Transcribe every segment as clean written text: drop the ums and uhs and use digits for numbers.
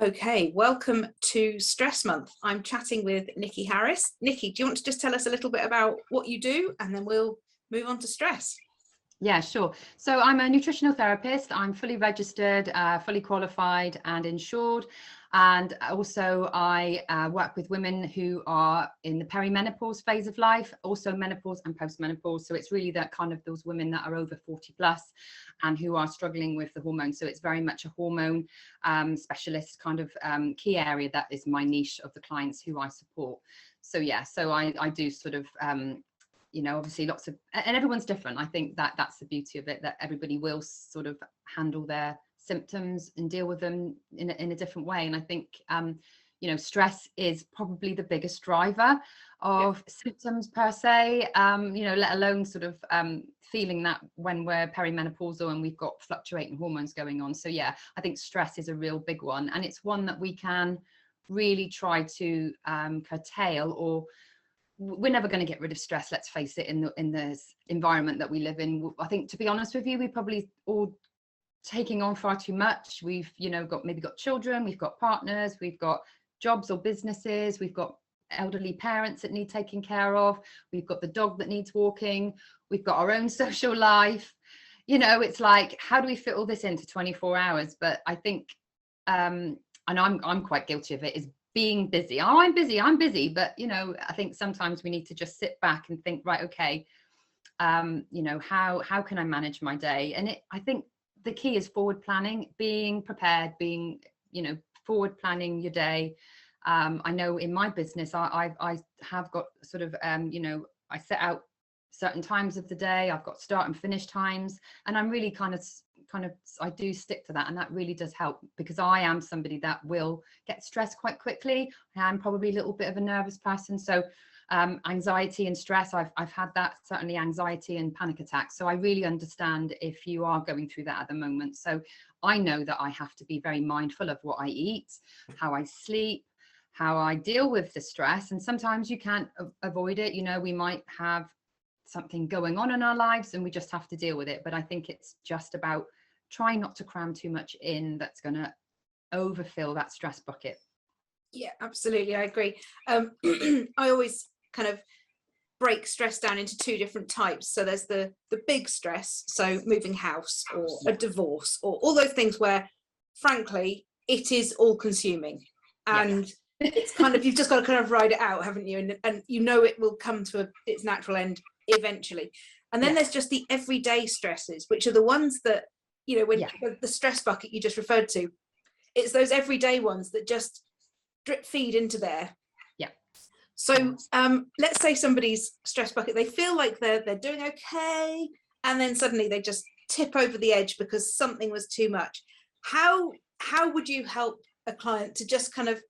Okay, welcome to Stress Month. I'm chatting with Nikki Harris. Nikki, do you want to just tell us a little bit about what you do, and then we'll move on to stress? Yeah, sure. So I'm a nutritional therapist. I'm fully registered, fully qualified and insured. And also I work with women who are in the perimenopause phase of life, also menopause and postmenopause. So it's really that kind of those women that are over 40 plus and who are struggling with the hormones. So it's very much a hormone specialist kind of key area. That is my niche of the clients who I support. So yeah, so I do sort of obviously lots of, and everyone's different. I think that that's the beauty of it, that everybody will sort of handle their symptoms and deal with them in a different way. And I think, stress is probably the biggest driver of symptoms per se, let alone sort of feeling that when we're perimenopausal and we've got fluctuating hormones going on. So yeah, I think stress is a real big one. And it's one that we can really try to curtail, or we're never going to get rid of stress, let's face it, in the environment that we live in. I think, to be honest with you, we probably all taking on far too much. We've got children, we've got partners, we've got jobs or businesses, we've got elderly parents that need taking care of, we've got the dog that needs walking, we've got our own social life. It's like, how do we fit all this into 24 hours? But I think and I'm quite guilty of it, is being busy. Oh, I'm busy. But, I think sometimes we need to just sit back and think, right, okay, how can I manage my day? And I think the key is forward planning, being prepared, forward planning your day. I know in my business, I have got sort of, I set out certain times of the day. I've got start and finish times, and I'm really kind of I do stick to that, and that really does help, because I am somebody that will get stressed quite quickly. I'm probably a little bit of a nervous person, so anxiety and stress, I've had that, certainly anxiety and panic attacks. So I really understand if you are going through that at the moment. So I know that I have to be very mindful of what I eat, how I sleep, how I deal with the stress. And sometimes you can't avoid it. We might have something going on in our lives and we just have to deal with it. But I think it's just about trying not to cram too much in that's going to overfill that stress bucket. Yeah, absolutely. I agree. I always kind of break stress down into two different types. So there's the big stress, so moving house or a divorce or all those things where, frankly, it is all consuming. And it's kind of, you've just got to kind of ride it out, haven't you? And it will come to its natural end eventually. And then there's just the everyday stresses, which are the ones that, when the stress bucket you just referred to, it's those everyday ones that just drip feed into there. So let's say somebody's stress bucket, they feel like they're doing okay, and then suddenly they just tip over the edge because something was too much. How would you help a client to just kind of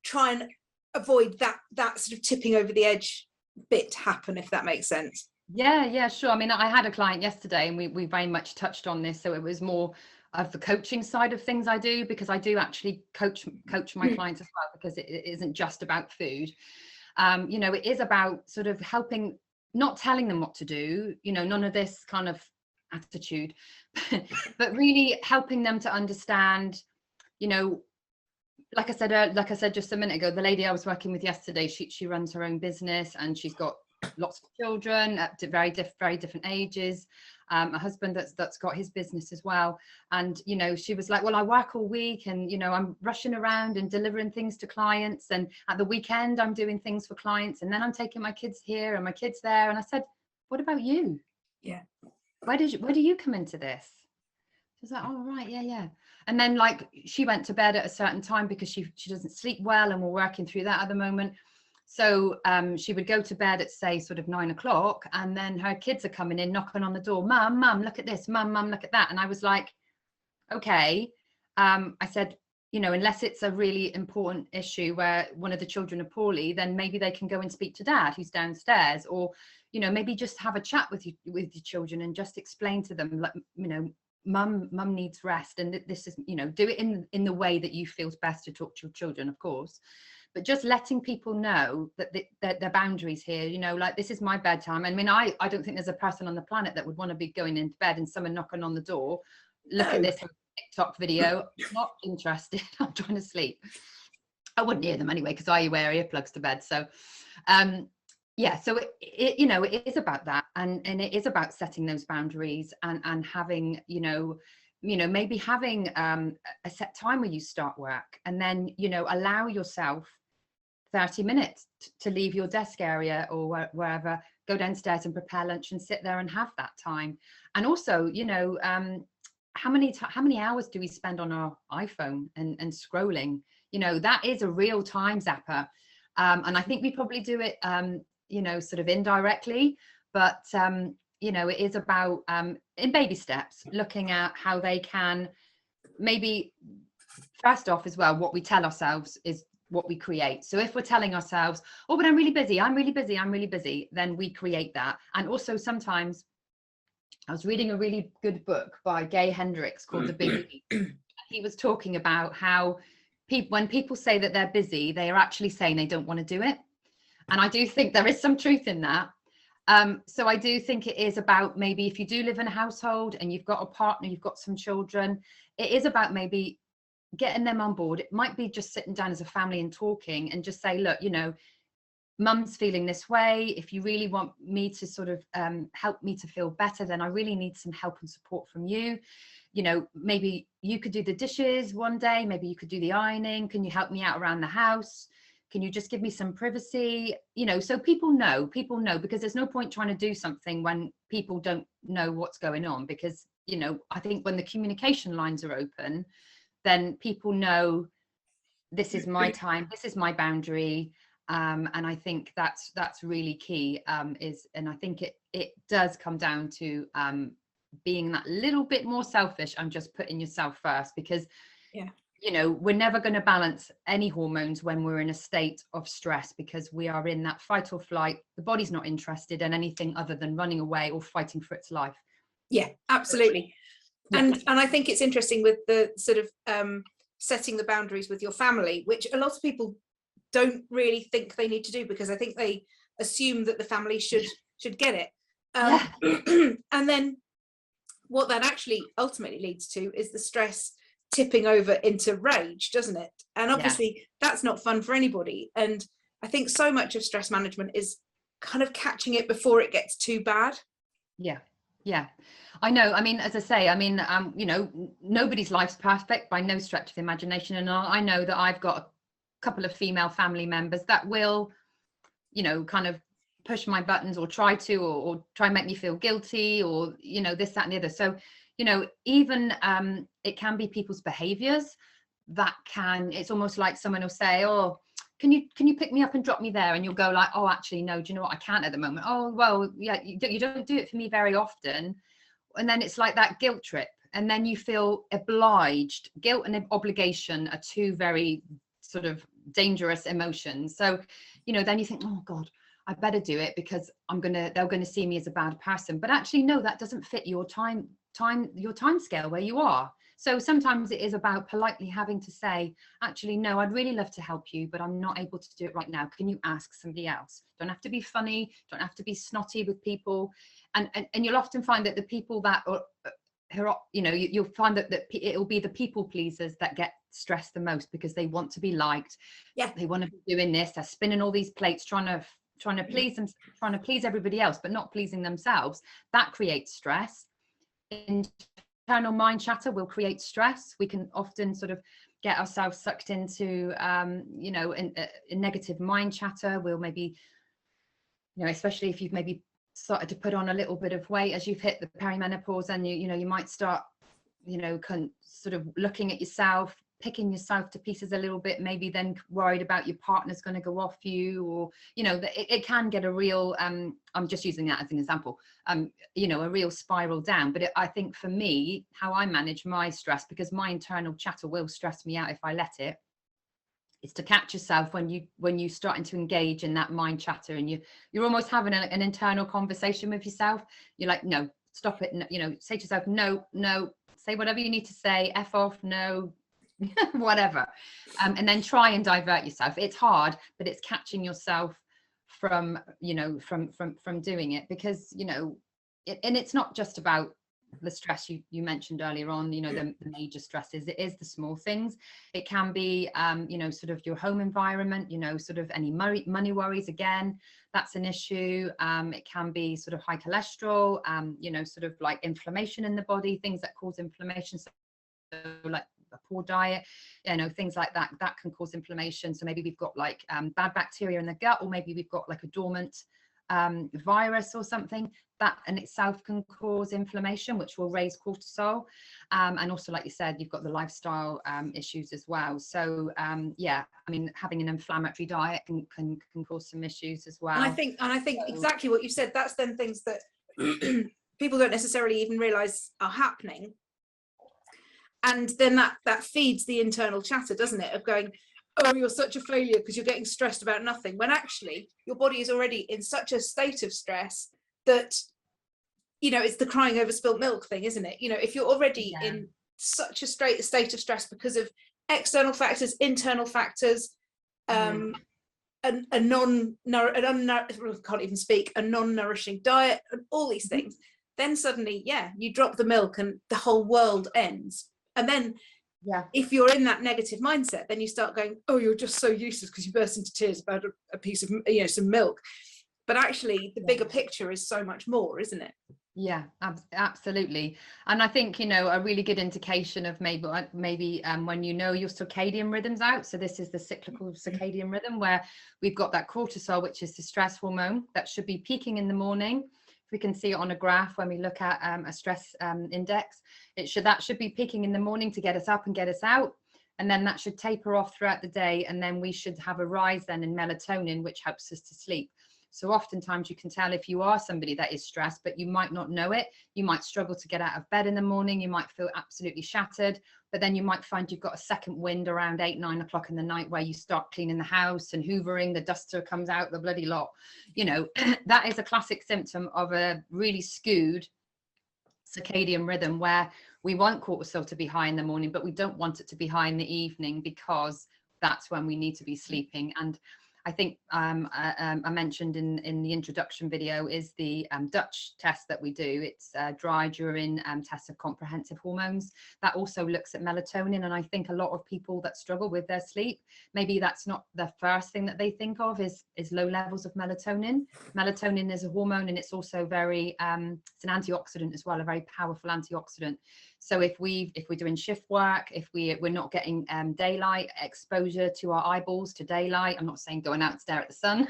try and avoid that sort of tipping over the edge bit happen, if that makes sense? Yeah, sure. I mean, I had a client yesterday and we very much touched on this. So it was more of the coaching side of things I do, because I do actually coach my clients as well, because it isn't just about food. It is about sort of helping, not telling them what to do, none of this kind of attitude, but really helping them to understand, like I said just a minute ago, the lady I was working with yesterday, she runs her own business and she's got lots of children at very different ages. A husband that's got his business as well. And, she was like, well, I work all week and, I'm rushing around and delivering things to clients. And at the weekend, I'm doing things for clients. And then I'm taking my kids here and my kids there. And I said, what about you? Yeah. Where do you come into this? She was like, oh, right. Yeah. And then she went to bed at a certain time because she doesn't sleep well. And we're working through that at the moment. So she would go to bed at, say, sort of 9 o'clock, and then her kids are coming in, knocking on the door. Mum, look at this. Mum, look at that. And I was like, okay. I said, unless it's a really important issue where one of the children are poorly, then maybe they can go and speak to dad who's downstairs, or, maybe just have a chat with your children and just explain to them, like, mum needs rest. And this is, do it in the way that you feel best to talk to your children, of course. But just letting people know that their boundaries here, like, this is my bedtime. I mean, I don't think there's a person on the planet that would want to be going into bed and someone knocking on the door, look at this, TikTok video, not interested. I'm trying to sleep. I wouldn't hear them anyway because I wear earplugs to bed. So yeah, so it you know, it is about that, and it is about setting those boundaries, and having, maybe having a set time where you start work, and then, allow yourself 30 minutes to leave your desk area or wherever, go downstairs and prepare lunch and sit there and have that time. And also, how many hours do we spend on our iPhone and scrolling? That is a real time zapper. And I think we probably do it, sort of indirectly, but, it is about, in baby steps, looking at how they can maybe, first off as well, what we tell ourselves is what we create. So if we're telling ourselves, oh, but I'm really busy, then we create that. And also sometimes, I was reading a really good book by Gay Hendricks called The Big Leap. He was talking about how when people say that they're busy, they are actually saying they don't want to do it. And I do think there is some truth in that. So I do think it is about, maybe if you do live in a household and you've got a partner, you've got some children, it is about maybe getting them on board. It might be just sitting down as a family and talking, and just say, look, mum's feeling this way. If you really want me to sort of help me to feel better, then I really need some help and support from you. Maybe you could do the dishes one day, maybe you could do the ironing. Can you help me out around the house? Can you just give me some privacy? So people know, because there's no point trying to do something when people don't know what's going on, because, I think when the communication lines are open, then people know this is my time, this is my boundary. And I think that's really key, and I think it does come down to being that little bit more selfish and just putting yourself first, because we're never going to balance any hormones when we're in a state of stress, because we are in that fight or flight. The body's not interested in anything other than running away or fighting for its life. Yeah, absolutely. And I think it's interesting with the sort of setting the boundaries with your family, which a lot of people don't really think they need to do, because I think they assume that the family should get it. And then what that actually ultimately leads to is the stress tipping over into rage, doesn't it? And obviously that's not fun for anybody. And I think so much of stress management is kind of catching it before it gets too bad. Yeah, I know. I mean, as I say, nobody's life's perfect by no stretch of the imagination. And I know that I've got a couple of female family members that will, kind of push my buttons, or try to, or try and make me feel guilty, or, this, that, and the other. So, even it can be people's behaviors it's almost like someone will say, oh, can you pick me up and drop me there? And you'll go like, oh, actually, no, do you know what? I can't at the moment. Oh, well, yeah, you don't do it for me very often. And then it's like that guilt trip. And then you feel obliged. Guilt and obligation are two very sort of dangerous emotions. So, then you think, oh God, I better do it because they're going to see me as a bad person. But actually, no, that doesn't fit your time scale where you are. So sometimes it is about politely having to say, actually, no, I'd really love to help you, but I'm not able to do it right now. Can you ask somebody else? Don't have to be funny, don't have to be snotty with people. And you'll often find that the people that are, you'll find that it'll be the people pleasers that get stressed the most, because they want to be liked. Yeah. They want to be doing this, they're spinning all these plates, trying to please them, trying to please everybody else, but not pleasing themselves. That creates stress. Internal mind chatter will create stress. We can often sort of get ourselves sucked into, a negative mind chatter. We'll maybe, especially if you've maybe started to put on a little bit of weight as you've hit the perimenopause, and you might start, sort of looking at yourself, picking yourself to pieces a little bit, maybe then worried about your partner's going to go off you, or it can get a real I'm just using that as an example, a real spiral down. But I think for me, how I manage my stress, because my internal chatter will stress me out if I let it, is to catch yourself when you're starting to engage in that mind chatter, and you're almost having an internal conversation with yourself. You're like, no, stop it, say to yourself, no, say whatever you need to say, F off, no, whatever, and then try and divert yourself. It's hard, but it's catching yourself from from doing it, because and it's not just about the stress you mentioned earlier on, you know, the major stresses, it is the small things. It can be, you know, sort of your home environment, you know, sort of any money worries, again, that's an issue. It can be sort of high cholesterol, you know, sort of like inflammation in the body, things that cause inflammation. So like a poor diet, you know, things like that can cause inflammation. So maybe we've got like bad bacteria in the gut, or maybe we've got like a dormant virus or something that in itself can cause inflammation, which will raise cortisol. And also, like you said, you've got the lifestyle issues as well. So yeah, I mean, having an inflammatory diet can cause some issues as well. And I think exactly what you said, that's then things that people don't necessarily even realize are happening. And then that feeds the internal chatter, doesn't it, of going, oh, you're such a failure because you're getting stressed about nothing, when actually your body is already in such a state of stress that, you know, it's the crying over spilt milk thing, isn't it? You know, if you're already in such a state of stress because of external factors, internal factors, a non-nourishing diet, and all these things, then suddenly, yeah, you drop the milk and the whole world ends. And then if you're in that negative mindset, then you start going, oh, you're just so useless because you burst into tears about a piece of, you know, some milk. But actually the bigger picture is so much more, isn't it? Yeah, absolutely. And I think, you know, a really good indication of maybe when you know your circadian rhythm's out. So this is the cyclical circadian rhythm, where we've got that cortisol, which is the stress hormone, that should be peaking in the morning. If we can see it on a graph, when we look at a stress index, that should be peaking in the morning to get us up and get us out. And then that should taper off throughout the day. And then we should have a rise then in melatonin, which helps us to sleep. So oftentimes you can tell if you are somebody that is stressed, but you might not know it. You might struggle to get out of bed in the morning. You might feel absolutely shattered, but then you might find you've got a second wind around 8-9 o'clock in the night, where you start cleaning the house and hoovering, the duster comes out, the bloody lot. You know, that is a classic symptom of a really skewed circadian rhythm, where we want cortisol to be high in the morning, but we don't want it to be high in the evening, because that's when we need to be sleeping. And I think I mentioned in the introduction video is the Dutch test that we do. It's a dry urine test of comprehensive hormones that also looks at melatonin. And I think a lot of people that struggle with their sleep, maybe that's not the first thing that they think of is low levels of melatonin. Melatonin is a hormone, and it's also very, it's an antioxidant as well, a very powerful antioxidant. So if we're doing shift work, if we're not getting daylight exposure to our eyeballs to daylight, I'm not saying going out and stare at the sun,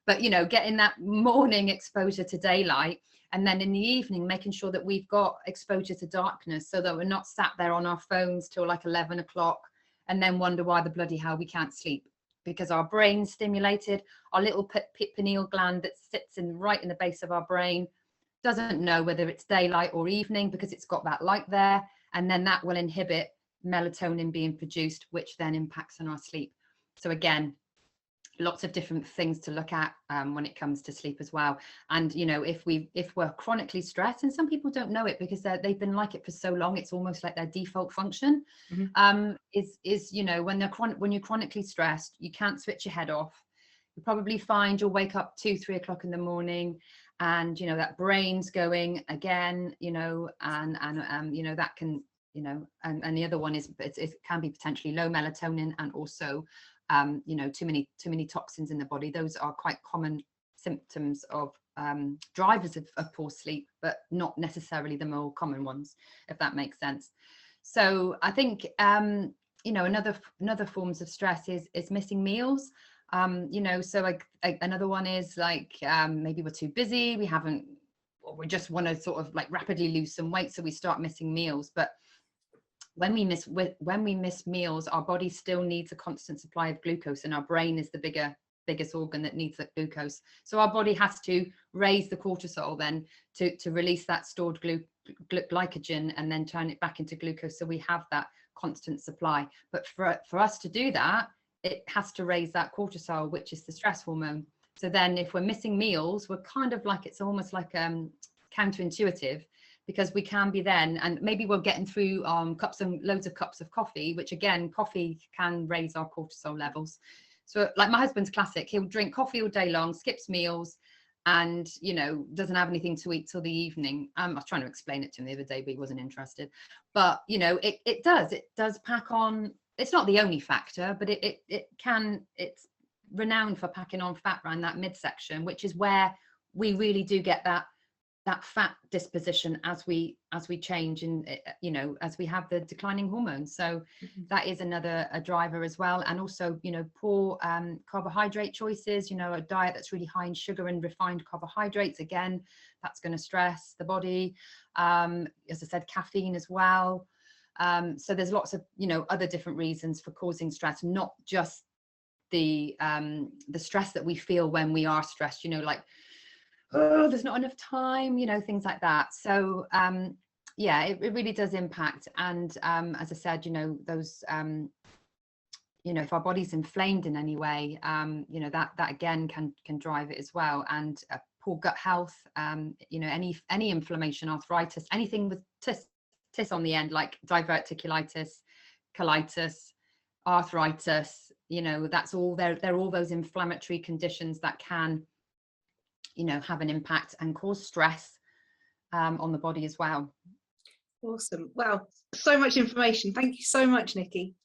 but, you know, getting that morning exposure to daylight, and then in the evening, making sure that we've got exposure to darkness, so that we're not sat there on our phones till like 11 o'clock and then wonder why the bloody hell we can't sleep, because our brain's stimulated. Our little pineal gland that sits right in the base of our brain doesn't know whether it's daylight or evening, because it's got that light there, and then that will inhibit melatonin being produced, which then impacts on our sleep. So again, lots of different things to look at when it comes to sleep as well. And, you know, if we're chronically stressed, and some people don't know it because they've been like it for so long, it's almost like their default function, is, you know, when you're chronically stressed, you can't switch your head off. You probably find you'll wake up 2-3 o'clock in the morning, and, you know, that brain's going again, you know, and you know, that can, you know, and the other one is it can be potentially low melatonin, and also you know, too many toxins in the body. Those are quite common symptoms of drivers of poor sleep, but not necessarily the more common ones, if that makes sense. So I think you know, another forms of stress is missing meals. You know, so like another one is like maybe we're too busy, or we just want to sort of like rapidly lose some weight, so we start missing meals. But when we miss meals, our body still needs a constant supply of glucose, and our brain is the biggest organ that needs that glucose. So our body has to raise the cortisol then to release that stored glycogen, and then turn it back into glucose, so we have that constant supply. But for us to do that, it has to raise that cortisol, which is the stress hormone. So then if we're missing meals, we're kind of like, it's almost like counterintuitive, because we can be then, and maybe we're getting through loads of cups of coffee, which again, coffee can raise our cortisol levels. So like my husband's classic, he'll drink coffee all day long, skips meals, and doesn't have anything to eat till the evening. I was trying to explain it to him the other day, but he wasn't interested. But it does pack on. It's not the only factor, but it's renowned for packing on fat around that midsection, which is where we really do get that fat disposition as we change, and as we have the declining hormones. So that is a driver as well. And also poor carbohydrate choices, a diet that's really high in sugar and refined carbohydrates, again, that's going to stress the body. As I said, caffeine as well. So there's lots of other different reasons for causing stress, not just the stress that we feel when we are stressed, like, oh, there's not enough time, things like that. So yeah, it really does impact. And as I said, those if our body's inflamed in any way, that again can drive it as well. And poor gut health, any inflammation, arthritis, anything with tis on the end, like diverticulitis, colitis, arthritis, that's all they're all those inflammatory conditions that can have an impact and cause stress on the body as well. Awesome. Wow, so much information. Thank you so much, Nikki.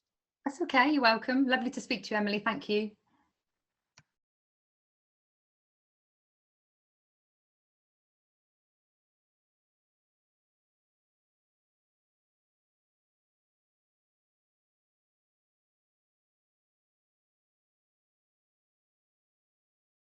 That's okay, you're welcome. Lovely to speak to you, Emily. Thank you.